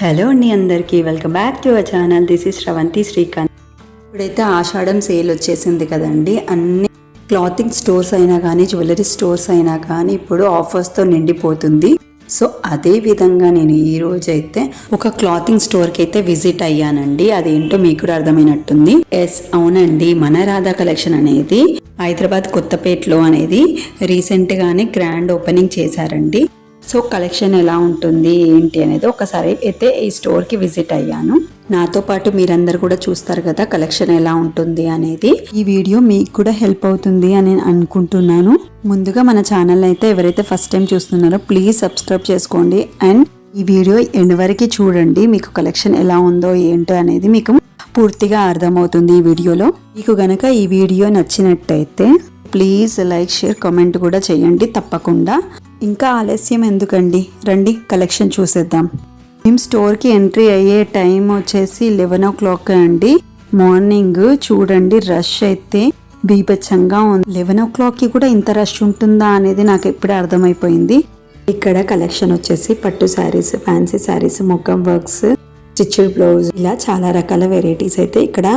Hello అండి, అందరికీ welcome back to our channel. This is Sravanthi Srikanth. ఇప్పుడైతే ఆషాఢం సేల్ వచ్చేసింది కదండి. అన్ని క్లాతింగ్ స్టోర్స్ అయినా కానీ, జ్యువెలరీ స్టోర్స్ అయినా కానీ ఇప్పుడు ఆఫర్స్తో నిండిపోతుంది. సో అదే విధంగా నేను ఈ రోజు అయితే ఒక క్లాతింగ్ స్టోర్కి అయితే విజిట్ అయ్యానండి. అదేంటో మీకు కూడా అర్థమైనట్టుంది. ఎస్, అవునండి, మన రాధా కలెక్షన్ అనేది హైదరాబాద్ కొత్తపేటలో అనేది రీసెంట్గానే గ్రాండ్ ఓపెనింగ్ చేశారండి. సో కలెక్షన్ ఎలా ఉంటుంది ఏంటి అనేది ఒకసారి అయితే ఈ స్టోర్కి విజిట్ అయ్యాను. నాతో పాటు మీరందరూ కూడా చూస్తారు కదా కలెక్షన్ ఎలా ఉంటుంది అనేది. ఈ వీడియో మీకు కూడా హెల్ప్ అవుతుంది అని అనుకుంటున్నాను. ముందుగా మన ఛానల్ అయితే ఎవరైతే ఫస్ట్ టైం చూస్తున్నారో ప్లీజ్ సబ్స్క్రైబ్ చేసుకోండి అండ్ ఈ వీడియో ఎండ్ వరకు చూడండి. మీకు కలెక్షన్ ఎలా ఉందో ఏంటో అనేది మీకు పూర్తిగా అర్థమవుతుంది ఈ వీడియోలో. మీకు గనక ఈ వీడియో నచ్చినట్టయితే ప్లీజ్ లైక్, షేర్, కామెంట్ కూడా చేయండి తప్పకుండా. ఇంకా ఆలస్యం ఎందుకండి, రండి కలెక్షన్ చూసేద్దాం. మేము స్టోర్కి ఎంట్రీ అయ్యే టైం వచ్చేసి 11 o'clock అండి. మార్నింగ్ చూడండి, రష్ అయితే బీభత్సంగా ఉంది. 11 o'clockకి కూడా ఇంత రష్ ఉంటుందా అనేది నాకు ఇప్పుడే అర్థమైపోయింది. ఇక్కడ కలెక్షన్ వచ్చేసి పట్టు శారీస్, ఫ్యాన్సీ శారీస్, మొగ్గం వర్క్స్, స్టిచ్డ్ బ్లౌజ్, ఇలా చాలా రకాల వెరైటీస్ అయితే ఇక్కడ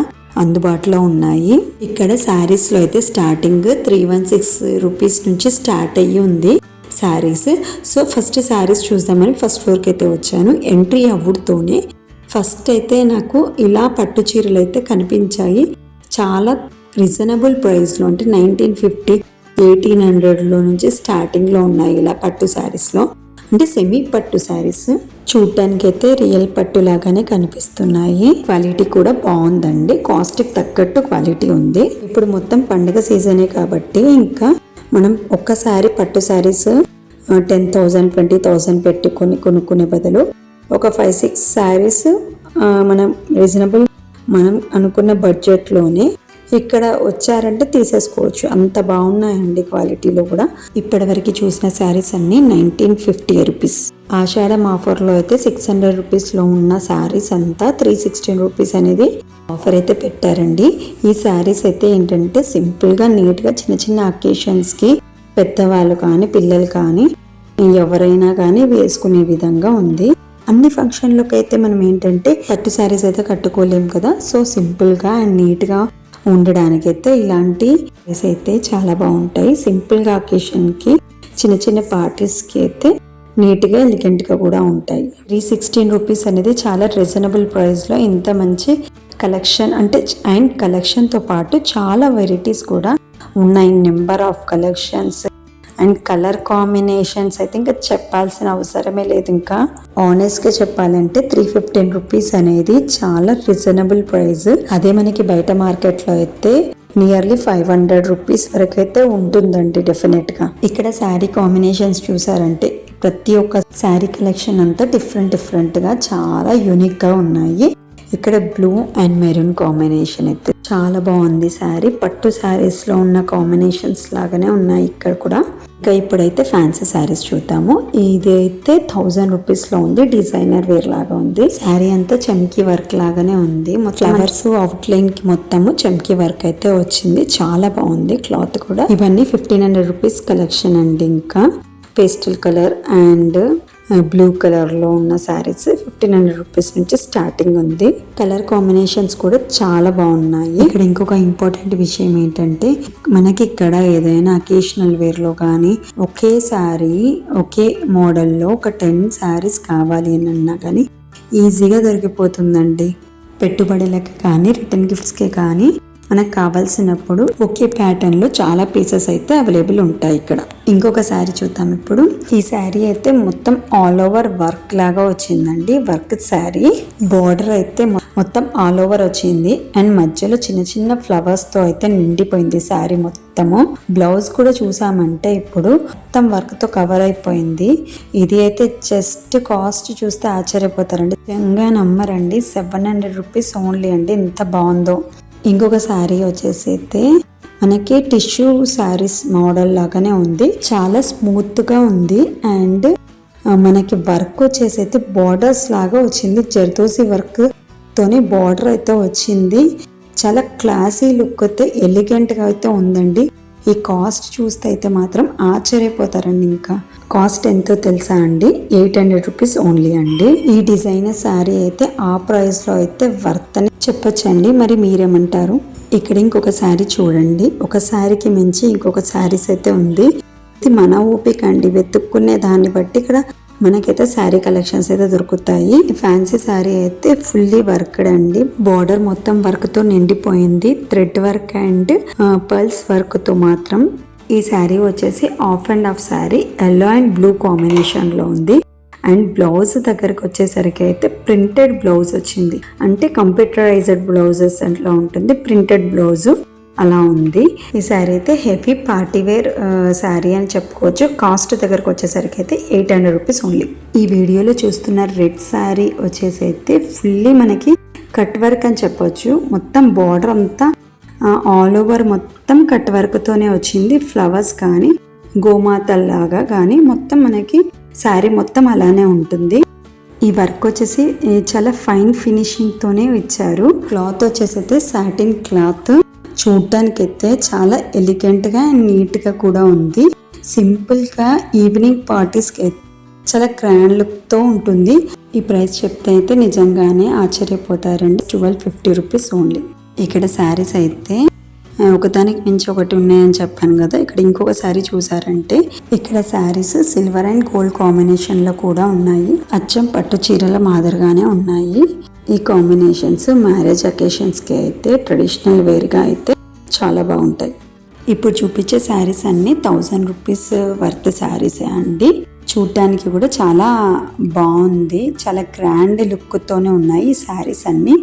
అందుబాటులో ఉన్నాయి. ఇక్కడ శారీస్లో అయితే స్టార్టింగ్ 316 రూపీస్ నుంచి స్టార్ట్ అయ్యి ఉంది శారీస్. సో ఫస్ట్ శారీస్ చూద్దామని ఫస్ట్ ఫ్లోర్కి అయితే వచ్చాను. ఎంట్రీ అవ్వడంతోనే ఫస్ట్ అయితే నాకు ఇలా పట్టు చీరలు అయితే కనిపించాయి. చాలా రీజనబుల్ ప్రైస్లో, అంటే 1950, 1800లో నుంచి స్టార్టింగ్లో ఉన్నాయి ఇలా పట్టు శారీస్లో. అంటే సెమీ పట్టు శారీస్ చూడటానికి అయితే రియల్ పట్టు లాగానే కనిపిస్తున్నాయి. క్వాలిటీ కూడా బాగుందండి, కాస్ట్కి తగ్గట్టు క్వాలిటీ ఉంది. ఇప్పుడు మొత్తం పండుగ సీజనే కాబట్టి ఇంకా మనం ఒక్కసారి పట్టు శారీస్ 10,000, 20,000 పెట్టుకొని కొనుక్కునే బదులు ఒక 5-6 శారీస్ మనం రీజనబుల్, మనం అనుకున్న బడ్జెట్లోనే ఇక్కడ వచ్చారంటే తీసేసుకోవచ్చు. అంత బాగున్నాయండి క్వాలిటీలో కూడా. ఇప్పటివరకు చూసిన శారీస్ అన్ని 1950 రూపీస్. ఆషాఢం ఆఫర్లో అయితే 600 రూపీస్లో ఉన్న శారీస్ అంతా 316 రూపీస్ అనేది ఆఫర్ అయితే పెట్టారండి. ఈ శారీస్ అయితే ఏంటంటే సింపుల్గా, నీట్గా చిన్న చిన్న అకేషన్స్కి పెద్దవాళ్ళు కానీ పిల్లలు కానీ ఎవరైనా కానీ వేసుకునే విధంగా ఉంది. అన్ని ఫంక్షన్లకు అయితే మనం ఏంటంటే పట్టు శారీస్ అయితే కట్టుకోలేం కదా. సో సింపుల్గా అండ్ నీట్గా ఉండడానికైతే ఇలాంటి శారీస్ అయితే చాలా బాగుంటాయి. సింపుల్గా అకేషన్కి, చిన్న చిన్న పార్టీస్కి అయితే నీట్గా, ఎలిగెంట్గా కూడా ఉంటాయి. 316 రూపీస్ అనేది చాలా రీజనబుల్ ప్రైస్లో ఇంత మంచి కలెక్షన్, అంటే అండ్ కలెక్షన్తో పాటు చాలా వెరైటీస్ కూడా ఉన్నాయి. Number of collections and colour combinations అయితే ఇంకా చెప్పాల్సిన అవసరమే లేదు. ఇంకా ఆనెస్ట్గా చెప్పాలంటే 315 రూపీస్ అనేది చాలా రీజనబుల్ ప్రైస్. అదే మనకి బయట మార్కెట్లో అయితే నియర్లీ 500 రూపీస్ వరకు అయితే ఉంటుందండి డెఫినెట్గా. ఇక్కడ శారీ కాంబినేషన్స్ చూసారంటే ప్రతి ఒక్క శారీ కలెక్షన్ అంతా డిఫరెంట్గా చాలా యూనిక్గా ఉన్నాయి. ఇక్కడ బ్లూ అండ్ మెరూన్ కాంబినేషన్ అయితే చాలా బాగుంది. శారీ పట్టు శారీస్లో ఉన్న కాంబినేషన్స్ లాగానే ఉన్నాయి ఇక్కడ కూడా. ఇంకా ఇప్పుడైతే ఫ్యాన్సీ శారీస్ చూద్దాము. ఇది అయితే 1000 రూపీస్లో ఉంది. డిజైనర్ వేర్ లాగా ఉంది. శారీ అంతా చమ్కీ వర్క్ లాగానే ఉంది. ఫ్లవర్స్ అవుట్లైన్ కి మొత్తము చమ్కీ వర్క్ అయితే వచ్చింది. చాలా బాగుంది క్లాత్ కూడా. ఇవన్నీ 1500 రూపీస్ కలెక్షన్ అండి. ఇంకా pastel colour and blue colour లో ఉన్న శారీస్ 1500 రూపీస్ నుంచి స్టార్టింగ్ ఉంది. కలర్ కాంబినేషన్స్ కూడా చాలా బాగున్నాయి. ఇక్కడ ఇంకొక ఇంపార్టెంట్ విషయం ఏంటంటే మనకి ఇక్కడ ఏదైనా అకేషనల్ వేర్ లో కానీ ఒకే శారీ ఒకే మోడల్లో ఒక 10 శారీస్ కావాలి అని అన్నా కానీ ఈజీగా దొరికిపోతుందండి. పెట్టుబడులకి కానీ రిటర్న్ గిఫ్ట్స్కి కానీ మనకు కావాల్సినప్పుడు ఒకే ప్యాటర్న్ లో చాలా పీసెస్ అయితే అవైలబుల్ ఉంటాయి ఇక్కడ. ఇంకొక శారీ చూద్దాం ఇప్పుడు. ఈ శారీ అయితే మొత్తం ఆల్ ఓవర్ వర్క్ లాగా వచ్చిందండి. వర్క్ శారీ, బోర్డర్ అయితే మొత్తం ఆల్ ఓవర్ వచ్చింది అండ్ మధ్యలో చిన్న చిన్న ఫ్లవర్స్ తో అయితే నిండిపోయింది శారీ మొత్తము. బ్లౌజ్ కూడా చూసామంటే ఇప్పుడు మొత్తం వర్క్ తో కవర్ అయిపోయింది. ఇది అయితే జస్ట్ కాస్ట్ చూస్తే ఆశ్చర్యపోతారండి, నిజంగా నమ్మరండి. 700 రూపీస్ ఓన్లీ అండి, ఎంత బాగుందో. ఇంకొక శారీ వచ్చేసి అయితే మనకి టిష్యూ శారీస్ మోడల్ లాగానే ఉంది. చాలా స్మూత్ గా ఉంది అండ్ మనకి వర్క్ వచ్చేసి అయితే బార్డర్స్ లాగా వచ్చింది. జర్దోసి వర్క్ తోనే బార్డర్ అయితే వచ్చింది. చాలా క్లాసీ లుక్ అయితే, ఎలిగెంట్ గా అయితే ఉందండి. ఈ కాస్ట్ చూస్తే అయితే మాత్రం ఆశ్చర్యపోతారండి. ఇంకా కాస్ట్ ఎంతో తెలుసా అండి, 800 రూపీస్ ఓన్లీ అండి. ఈ డిజైనర్ శారీ అయితే ఆ ప్రైస్లో అయితే వర్త్ అని చెప్పొచ్చండి. మరి మీరేమంటారు? ఇక్కడ ఇంకొక శారీ చూడండి, ఒక శారీకి మించి ఇంకొక శారీస్ అయితే ఉంది. ఇది మన ఓపిక అండి, వెతుక్కునే దాన్ని బట్టి ఇక్కడ మనకైతే శారీ కలెక్షన్స్ అయితే దొరుకుతాయి. ఫ్యాన్సీ శారీ అయితే ఫుల్లీ వర్క్డ్ అండి, బార్డర్ మొత్తం వర్క్ తో నిండిపోయింది, thread work and pearls work తో మాత్రం. ఈ శారీ వచ్చేసి of and of sari, yellow and blue combination లో ఉంది. అండ్ బ్లౌజ్ దగ్గరకు వచ్చేసరికి అయితే ప్రింటెడ్ బ్లౌజ్ వచ్చింది, అంటే కంప్యూటరైజ్డ్ బ్లౌజెస్ అట్లా ఉంటుంది, ప్రింటెడ్ బ్లౌజ్ అలా ఉంది. ఈ శారీ అయితే హెవీ పార్టీ వేర్ శారీ అని చెప్పుకోవచ్చు. కాస్ట్ దగ్గరకు వచ్చేసరికి అయితే 800 రూపీస్ ఓన్లీ. ఈ వీడియోలో చూస్తున్న రెడ్ శారీ వచ్చేసి అయితే ఫుల్లీ మనకి కట్ వర్క్ అని చెప్పొచ్చు. మొత్తం బార్డర్ అంతా ఆల్ ఓవర్ మొత్తం కట్ వర్క్తోనే వచ్చింది. ఫ్లవర్స్ కానీ గోమాతల్లాగా కానీ మొత్తం మనకి శారీ మొత్తం అలానే ఉంటుంది. ఈ వర్క్ వచ్చేసి చాలా ఫైన్ ఫినిషింగ్ తోనే ఇచ్చారు. క్లాత్ వచ్చేసి అయితే సాటిన్ క్లాత్, చూడ్డానికి అయితే చాలా ఎలిగెంట్ గా అండ్ నీట్ గా కూడా ఉంది. సింపుల్ గా ఈవినింగ్ పార్టీస్ కి చాలా గ్రాండ్ లుక్ తో ఉంటుంది. ఈ ప్రైస్ చెప్తే అయితే నిజంగానే ఆశ్చర్యపోతారండి. 1250 రూపీస్ ఓన్లీ. ఇక్కడ శారీస్ అయితే ఒకదానికి మించి ఒకటి ఉన్నాయని చెప్పాను కదా, ఇక్కడ ఇంకొక శారీ చూసారంటే ఇక్కడ saris silver and gold combination లో కూడా ఉన్నాయి. అచ్చం పట్టు చీరల మాదిరిగానే ఉన్నాయి. ఈ కాంబినేషన్స్ మ్యారేజ్ అకేషన్స్ కి అయితే ట్రెడిషనల్ వేర్ గా అయితే చాలా బాగుంటాయి. ఇప్పుడు చూపించే శారీస్ అన్ని 1000 రూపీస్ వర్త్ శారీసే అండి. చూడటానికి కూడా చాలా బాగుంది, చాలా గ్రాండ్ లుక్ తోనే ఉన్నాయి ఈ శారీస్ అన్ని.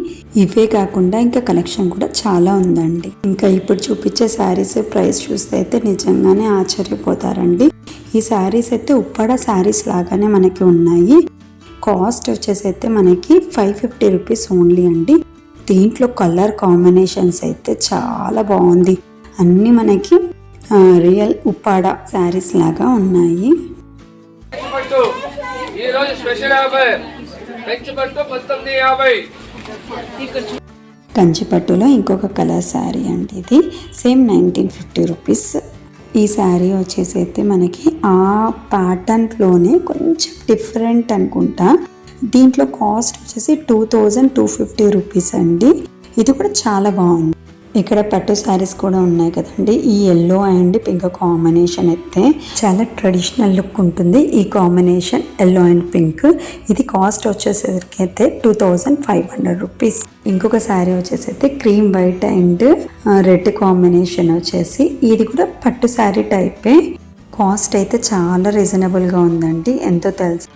ఇవే కాకుండా ఇంకా కలెక్షన్ కూడా చాలా ఉందండి. ఇంకా ఇప్పుడు చూపించే శారీస్ ప్రైస్ చూస్తే అయితే నిజంగానే ఆశ్చర్యపోతారండి. ఈ శారీస్ అయితే ఉప్పాడ శారీస్ లాగానే మనకి ఉన్నాయి. కాస్ట్ వచ్చేసి అయితే మనకి 550 రూపీస్ ఓన్లీ అండి. దీంట్లో కలర్ కాంబినేషన్స్ అయితే చాలా బాగుంది, అన్ని మనకి రియల్ ఉప్పాడ శారీస్ లాగా ఉన్నాయి. కంచిపట్టులో ఇంకొక కలర్ శారీ అండి, ఇది సేమ్ 1950 రూపీస్. ఈ శారీ వచ్చేసి అయితే మనకి ఆ ప్యాటర్న్లోనే కొంచెం డిఫరెంట్ అనుకుంటా. దీంట్లో కాస్ట్ వచ్చేసి 2250 రూపీస్ అండి. ఇది కూడా చాలా బాగుంది. ఇక్కడ పట్టు శారీస్ కూడా ఉన్నాయి కదండి. ఈ ఎల్లో అండ్ పింక్ కాంబినేషన్ అయితే చాలా ట్రెడిషనల్ లుక్ ఉంటుంది. ఈ కాంబినేషన్ ఎల్లో అండ్ పింక్, ఇది కాస్ట్ వచ్చేసరికి అయితే 2500 రూపీస్. ఇంకొక శారీ వచ్చేసి అయితే cream white and red combination వచ్చేసి, ఇది కూడా పట్టు శారీ టైపే. కాస్ట్ అయితే చాలా రీజనబుల్ గా ఉందండి. ఎంతో తెలుసు,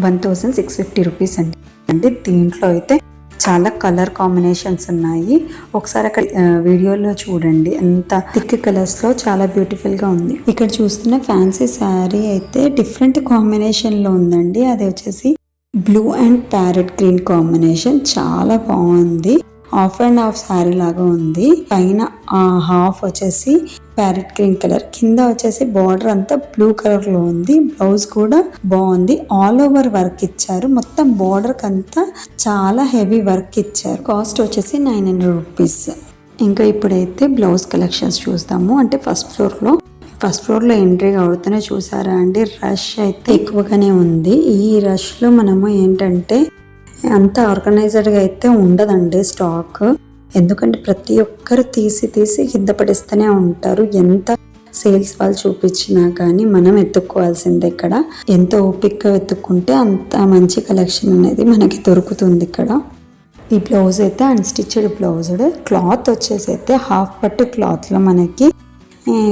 1650 రూపీస్ అండి. దీంట్లో అయితే చాలా కలర్ కాంబినేషన్స్ ఉన్నాయి. ఒకసారి అక్కడ వీడియోలో చూడండి, ఎంత థిక్ కలర్స్ లో చాలా బ్యూటిఫుల్ గా ఉంది. ఇక్కడ చూస్తున్న ఫ్యాన్సీ శారీ అయితే డిఫరెంట్ కాంబినేషన్ లో ఉందండి. అది వచ్చేసి blue and parrot green combination, చాలా బాగుంది. హాఫ్ అండ్ హాఫ్ శారీ లాగా ఉంది. పైన హాఫ్ వచ్చేసి ప్యారెట్ గ్రీన్ కలర్, కింద వచ్చేసి బార్డర్ అంతా బ్లూ కలర్ లో ఉంది. బ్లౌజ్ కూడా బాగుంది, ఆల్ ఓవర్ వర్క్ ఇచ్చారు. మొత్తం బార్డర్ కంతా చాలా హెవీ వర్క్ ఇచ్చారు. కాస్ట్ వచ్చేసి 900 రూపీస్. ఇంకా ఇప్పుడైతే బ్లౌజ్ కలెక్షన్స్ చూస్తాము. అంటే ఫస్ట్ ఫ్లోర్ లో ఎంట్రీ అవుతూనే చూసారా అండి, రష్ అయితే ఎక్కువగానే ఉంది. ఈ రష్ లో మనము ఏంటంటే అంత ఆర్గనైజ్డ్గా అయితే ఉండదండి స్టాక్. ఎందుకంటే ప్రతి ఒక్కరు తీసి కింద పడేస్తూనే ఉంటారు. ఎంత సేల్స్ వాళ్ళు చూపించినా కానీ మనం ఎత్తుక్కోవాల్సిందే. ఇక్కడ ఎంత ఓపిక్గా వెతుక్కుంటే అంత మంచి కలెక్షన్ అనేది మనకి దొరుకుతుంది ఇక్కడ. ఈ బ్లౌజ్ అయితే అన్స్టిచ్డ్ బ్లౌజ్డ్, క్లాత్ వచ్చేసి అయితే హాఫ్ పట్టు క్లాత్లో మనకి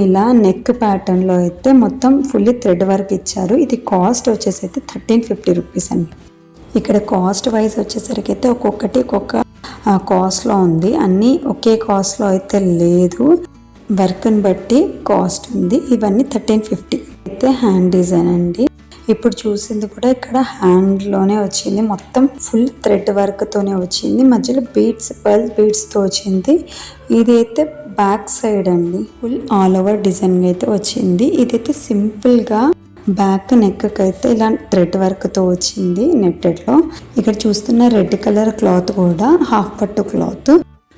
ఇలా నెక్ ప్యాటర్న్లో అయితే మొత్తం ఫుల్లీ థ్రెడ్ వర్క్ ఇచ్చారు. ఇది కాస్ట్ వచ్చేసి అయితే 1350 రూపీస్ అండి. ఇక్కడ కాస్ట్ వైజ్ వచ్చేసరికి అయితే ఒక్కొక్కటి ఒక్కొక్క కాస్ట్లో ఉంది, అన్నీ ఒకే కాస్ట్లో అయితే లేదు, వర్క్ని బట్టి కాస్ట్ ఉంది. ఇవన్నీ 1350. అయితే హ్యాండ్ డిజైన్ అండి. ఇప్పుడు చూసింది కూడా ఇక్కడ హ్యాండ్లోనే వచ్చింది, మొత్తం ఫుల్ థ్రెడ్ వర్క్తోనే వచ్చింది, మధ్యలో బీడ్స్ పర్ల్ బీడ్స్తో వచ్చింది. ఇది అయితే బ్యాక్ సైడ్ అండి, ఫుల్ ఆల్ ఓవర్ డిజైన్ అయితే వచ్చింది. ఇదైతే సింపుల్గా బ్యాక్ నెక్ అయితే ఇలా థ్రెడ్ వర్క్తో వచ్చింది నెట్టెడ్లో. ఇక్కడ చూస్తున్న రెడ్ కలర్ క్లాత్ కూడా హాఫ్ పట్టు క్లాత్,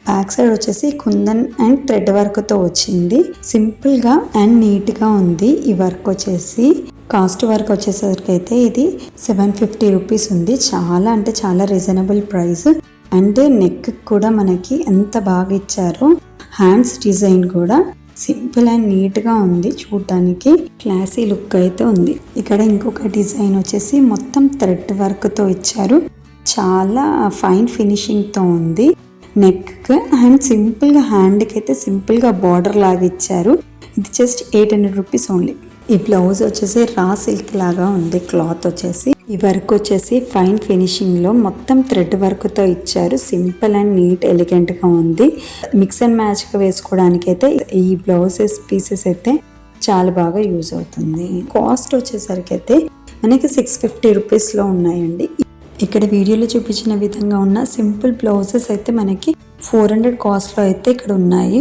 బ్యాక్ సైడ్ వచ్చేసి కుందన్ అండ్ థ్రెడ్ వర్క్ తో వచ్చింది. సింపుల్ గా అండ్ నీట్ గా ఉంది. ఈ వర్క్ వచ్చేసి కాస్ట్ వర్క్ వచ్చేసరికి అయితే ఇది 750 రూపీస్ ఉంది. చాలా అంటే చాలా రీజనబుల్ ప్రైస్. అంటే నెక్ కూడా మనకి ఎంత బాగా ఇచ్చారో, హ్యాండ్స్ డిజైన్ కూడా సింపుల్ అండ్ నీట్ గా ఉంది. చూడటానికి క్లాసీ లుక్ అయితే ఉంది. ఇక్కడ ఇంకొక డిజైన్ వచ్చేసి మొత్తం థ్రెడ్ వర్క్ తో ఇచ్చారు. చాలా ఫైన్ ఫినిషింగ్ తో ఉంది. నెక్ అండ్ సింపుల్ గా హ్యాండ్ కి అయితే సింపుల్ గా బార్డర్ లాగా ఇచ్చారు. ఇది జస్ట్ 800 రూపీస్ ఓన్లీ. ఈ బ్లౌజ్ వచ్చేసి రా సిల్క్ లాగా ఉంది. క్లాత్ వచ్చేసి ఈ వర్క్ వచ్చేసి ఫైన్ ఫినిషింగ్ లో మొత్తం థ్రెడ్ వర్క్ తో ఇచ్చారు. సింపుల్ అండ్ నీట్ ఎలిగెంట్ గా ఉంది. మిక్స్ అండ్ మ్యాచ్ గా వేసుకోవడానికి అయితే ఈ బ్లౌజెస్ పీసెస్ అయితే చాలా బాగా యూజ్ అవుతుంది. కాస్ట్ వచ్చేసరికి అయితే మనకి 650 రూపీస్ లో ఉన్నాయండి. ఇక్కడ వీడియోలో చూపించిన విధంగా ఉన్న సింపుల్ బ్లౌజెస్ అయితే మనకి 400 కాస్ట్ లో అయితే ఇక్కడ ఉన్నాయి.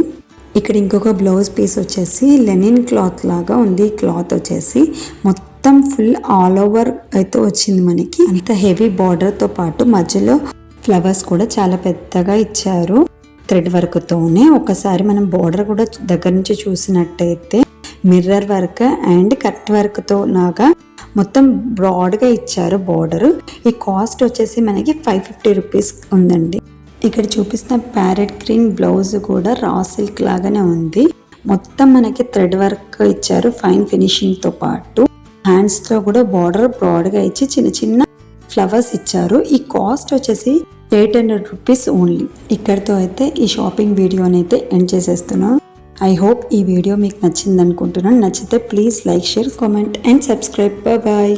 ఇక్కడ ఇంకొక బ్లౌజ్ పీస్ వచ్చేసి లెనిన్ క్లాత్ లాగా ఉంది. ఈ క్లాత్ వచ్చేసి మొత్తం ఫుల్ ఆల్ ఓవర్ అయితే వచ్చింది మనకి. అంత హెవీ బార్డర్ తో పాటు మధ్యలో ఫ్లవర్స్ కూడా చాలా పెద్దగా ఇచ్చారు థ్రెడ్ వర్క్ తోనే. ఒకసారి మనం బార్డర్ కూడా దగ్గర నుంచి చూసినట్టయితే mirror work and cut work తో లాగా మొత్తం బ్రాడ్ గా ఇచ్చారు బార్డర్. ఈ కాస్ట్ వచ్చేసి మనకి 550 రూపీస్ ఉందండి. ఇక్కడ చూపిస్తున్న ప్యారెట్ గ్రీన్ బ్లౌజ్ కూడా రా సిల్క్ లాగానే ఉంది. మొత్తం మనకి థ్రెడ్ వర్క్ ఇచ్చారు ఫైన్ ఫినిషింగ్ తో పాటు. హ్యాండ్స్ లో కూడా బార్డర్ బ్రాడ్ గా ఇచ్చి చిన్న చిన్న ఫ్లవర్స్ ఇచ్చారు. ఈ కాస్ట్ వచ్చేసి 800 రూపీస్ ఓన్లీ. ఇక్కడితో అయితే ఈ షాపింగ్ వీడియోని అయితే ఎండ్ చేసేస్తున్నాను. ఐ హోప్ ఈ వీడియో మీకు నచ్చింది అనుకుంటున్నాను. నచ్చితే please like, share, comment and subscribe. Bye.